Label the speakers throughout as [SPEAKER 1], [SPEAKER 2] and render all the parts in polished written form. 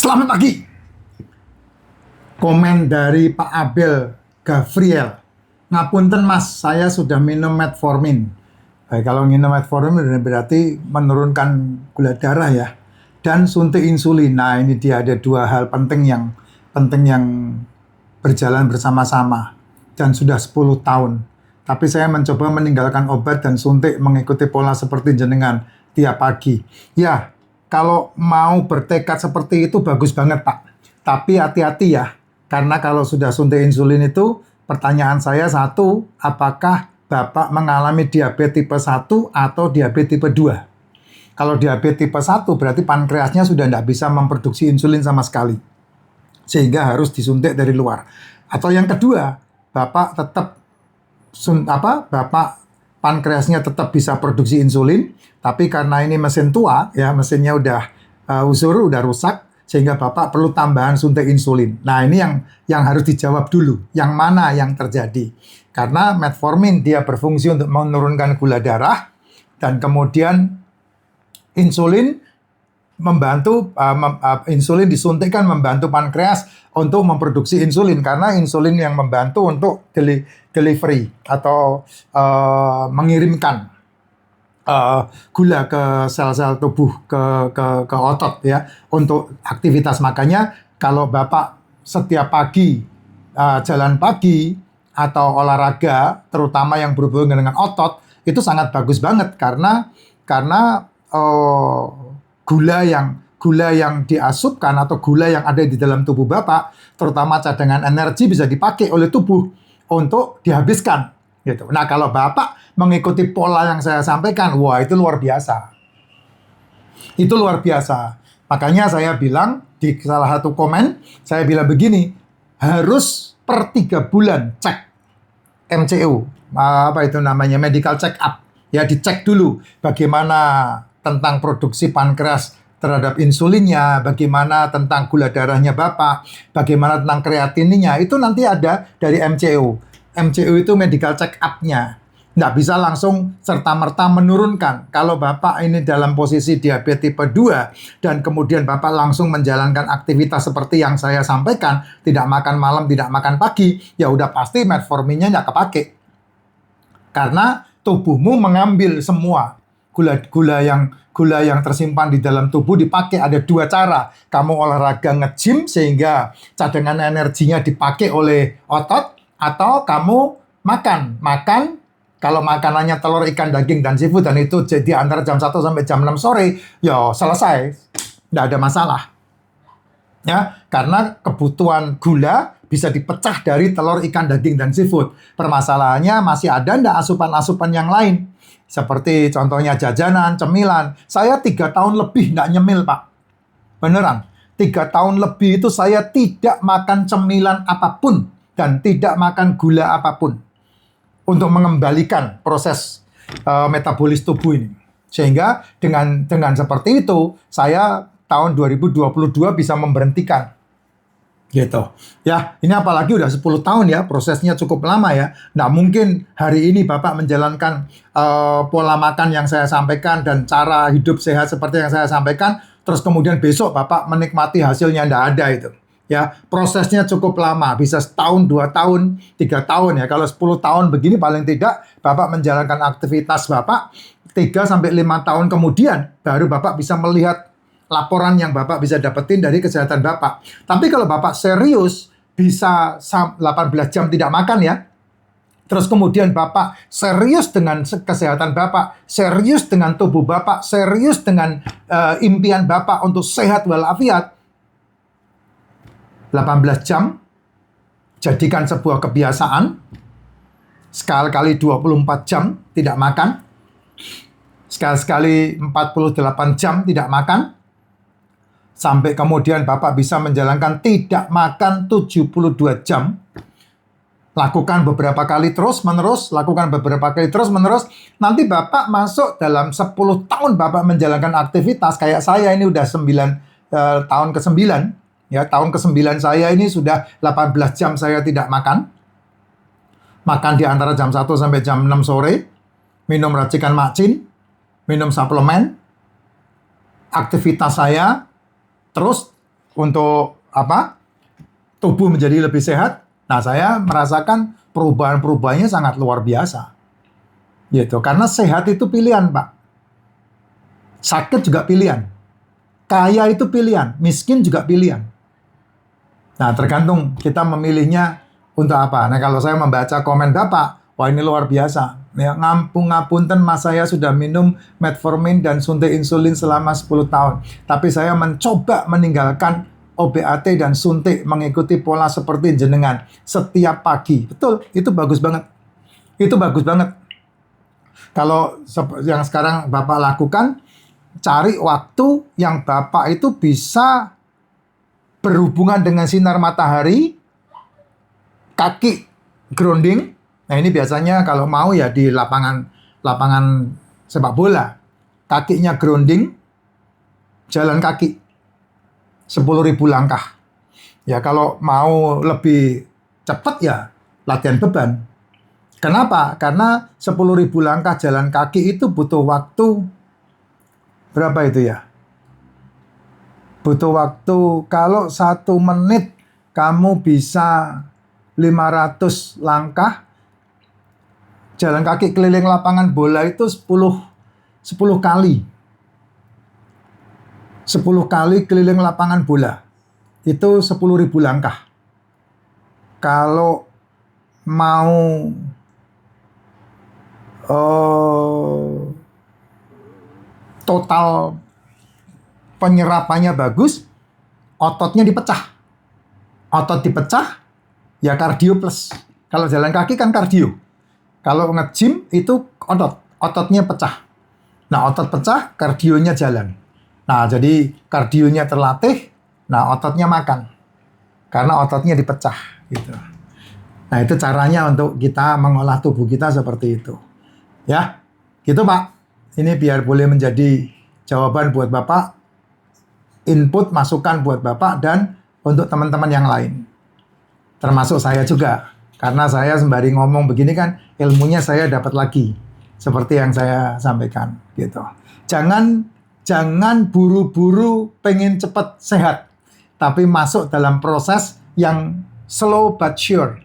[SPEAKER 1] Selamat pagi. Komen dari Pak Abel Gavriel. Ngapunten Mas, saya sudah minum metformin. Kalau minum metformin berarti menurunkan gula darah ya. Dan suntik insulin. Nah, ini dia ada dua hal penting yang berjalan bersama-sama. Dan sudah 10 tahun. Tapi saya mencoba meninggalkan obat dan suntik mengikuti pola seperti jenengan tiap pagi. Ya, kalau mau bertekad seperti itu bagus banget Pak. Tapi hati-hati ya. Karena kalau sudah suntik insulin itu, pertanyaan saya satu, apakah Bapak mengalami diabetes tipe 1 atau diabetes tipe 2? Kalau diabetes tipe 1 berarti pankreasnya sudah tidak bisa memproduksi insulin sama sekali. Sehingga harus disuntik dari luar. Atau yang kedua, Bapak tetap pankreasnya tetap bisa produksi insulin, tapi karena ini mesin tua, ya mesinnya udah usur, udah rusak, sehingga Bapak perlu tambahan suntik insulin. Nah, ini yang harus dijawab dulu, yang mana yang terjadi. Karena metformin dia berfungsi untuk menurunkan gula darah, dan kemudian insulin insulin disuntikkan membantu pankreas untuk memproduksi insulin, karena insulin yang membantu untuk delivery atau mengirimkan gula ke sel-sel tubuh, ke otot ya, untuk aktivitas. Makanya kalau Bapak setiap pagi jalan pagi atau olahraga, terutama yang berhubungan dengan otot, itu sangat bagus banget karena gula yang diasupkan atau gula yang ada di dalam tubuh Bapak, terutama cadangan energi, bisa dipakai oleh tubuh untuk dihabiskan gitu. Nah, kalau Bapak mengikuti pola yang saya sampaikan, wah itu luar biasa. Itu luar biasa. Makanya saya bilang di salah satu komen, saya bilang begini, harus per 3 bulan cek MCU, medical check up. Ya, dicek dulu bagaimana tentang produksi pankreas terhadap insulinnya, bagaimana tentang gula darahnya Bapak, bagaimana tentang kreatininya, itu nanti ada dari MCU. MCU itu medical check up-nya. Nggak bisa langsung serta-merta menurunkan. Kalau Bapak ini dalam posisi diabetes tipe 2, dan kemudian Bapak langsung menjalankan aktivitas seperti yang saya sampaikan, tidak makan malam, tidak makan pagi, ya udah pasti metforminnya nggak kepake. Karena tubuhmu mengambil semua gula yang tersimpan di dalam tubuh dipakai. Ada dua cara. Kamu olahraga nge-gym sehingga cadangan energinya dipakai oleh otot, atau kamu makan. Kalau makanannya telur, ikan, daging, dan seafood, dan itu jadi antara jam 1 sampai jam 6 sore, ya selesai. Nggak ada masalah. Ya, karena kebutuhan gula bisa dipecah dari telur, ikan, daging, dan seafood. Permasalahannya masih ada nggak asupan-asupan yang lain? Seperti contohnya jajanan, cemilan. Saya 3 tahun lebih nggak nyemil, Pak. Beneran. 3 tahun lebih itu saya tidak makan cemilan apapun dan tidak makan gula apapun untuk mengembalikan proses metabolis tubuh ini. Sehingga dengan seperti itu, saya tahun 2022 bisa memberhentikan. Gitu. Ya, ini apalagi udah 10 tahun ya, prosesnya cukup lama ya. Nggak mungkin hari ini Bapak menjalankan pola makan yang saya sampaikan dan cara hidup sehat seperti yang saya sampaikan, terus kemudian besok Bapak menikmati hasilnya. Nggak ada itu. Ya, prosesnya cukup lama, bisa setahun, 2 tahun, 3 tahun ya. Kalau 10 tahun begini paling tidak Bapak menjalankan aktivitas Bapak 3-5 tahun kemudian baru Bapak bisa melihat laporan yang Bapak bisa dapetin dari kesehatan Bapak. Tapi kalau Bapak serius, bisa 18 jam tidak makan ya. Terus kemudian Bapak serius dengan kesehatan Bapak, serius dengan tubuh Bapak, serius dengan impian Bapak untuk sehat walafiat. 18 jam, jadikan sebuah kebiasaan. Sekali-kali 24 jam tidak makan. Sekali-sekali 48 jam tidak makan. Sampai kemudian Bapak bisa menjalankan tidak makan 72 jam. Lakukan beberapa kali terus-menerus, nanti Bapak masuk dalam 10 tahun Bapak menjalankan aktivitas. Kayak saya ini udah 9 tahun ke-9. Ya, tahun ke-9 saya ini sudah 18 jam saya tidak makan. Makan di antara jam 1 sampai jam 6 sore. Minum racikan macin, minum suplemen. Aktivitas saya terus untuk apa? Tubuh menjadi lebih sehat. Nah, saya merasakan perubahan-perubahannya sangat luar biasa. Gitu. Karena sehat itu pilihan, Pak. Sakit juga pilihan. Kaya itu pilihan, miskin juga pilihan. Nah, tergantung kita memilihnya untuk apa. Nah, kalau saya membaca komen Bapak, wah ini luar biasa. Ya, ngapunten mas, saya sudah minum metformin dan suntik insulin selama 10 tahun. Tapi saya mencoba meninggalkan OBAT dan suntik, mengikuti pola seperti jenengan setiap pagi. Betul, itu bagus banget. Itu bagus banget. Kalau yang sekarang Bapak lakukan, cari waktu yang Bapak itu bisa berhubungan dengan sinar matahari, kaki grounding. Nah, ini biasanya kalau mau ya di lapangan sepak bola. Kakinya grounding, jalan kaki 10.000 langkah. Ya kalau mau lebih cepat ya latihan beban. Kenapa? Karena 10.000 langkah jalan kaki itu butuh waktu berapa itu ya? Butuh waktu, kalau 1 menit kamu bisa 500 langkah, jalan kaki keliling lapangan bola itu 10 kali. 10 kali keliling lapangan bola. Itu 10.000 langkah. Kalau mau total penyerapannya bagus, ototnya dipecah. Otot dipecah, ya kardio plus. Kalau jalan kaki kan kardio. Kalau nge-gym itu ototnya pecah. Nah, otot pecah, kardionya jalan. Nah, jadi kardionya terlatih, nah ototnya makan. Karena ototnya dipecah. Gitu. Nah, itu caranya untuk kita mengolah tubuh kita seperti itu. Ya, gitu Pak. Ini biar boleh menjadi jawaban buat Bapak, input, masukan buat Bapak, dan untuk teman-teman yang lain. Termasuk saya juga. Karena saya sembari ngomong begini kan, ilmunya saya dapat lagi. Seperti yang saya sampaikan. Gitu. Jangan buru-buru pengen cepat sehat. Tapi masuk dalam proses yang slow but sure.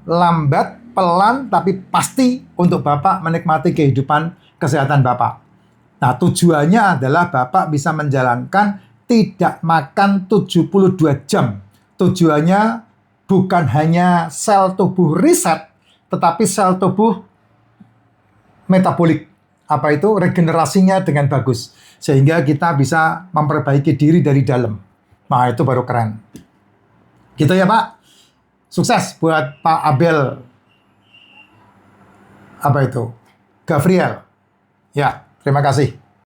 [SPEAKER 1] Lambat, pelan, tapi pasti untuk Bapak menikmati kehidupan kesehatan Bapak. Nah, tujuannya adalah Bapak bisa menjalankan tidak makan 72 jam. Tujuannya bukan hanya sel tubuh reset, tetapi sel tubuh metabolik. Apa itu? Regenerasinya dengan bagus. Sehingga kita bisa memperbaiki diri dari dalam. Nah, itu baru keren. Gitu ya, Pak. Sukses buat Pak Abel. Apa itu? Gavriel. Ya, terima kasih.